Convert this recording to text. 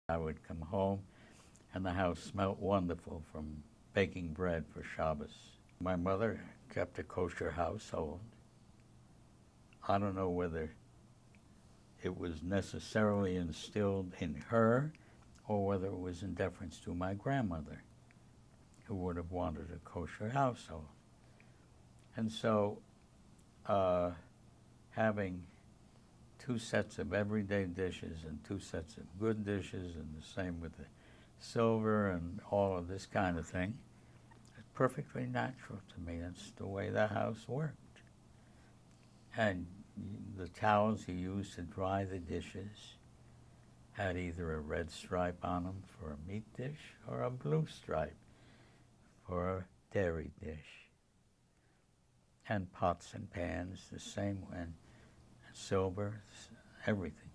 I would come home and the house smelled wonderful from baking bread for Shabbos. My mother kept a kosher household. I don't know whether it was necessarily instilled in her or whether it was in deference to my grandmother, who would have wanted a kosher household. And so having two sets of everyday dishes and two sets of good dishes, and the same with the silver and all of this kind of thing, it's perfectly natural to me. That's the way the house worked. And the towels you used to dry the dishes had either a red stripe on them for a meat dish or a blue stripe for a dairy dish. And pots and pans the same way, and silver, everything.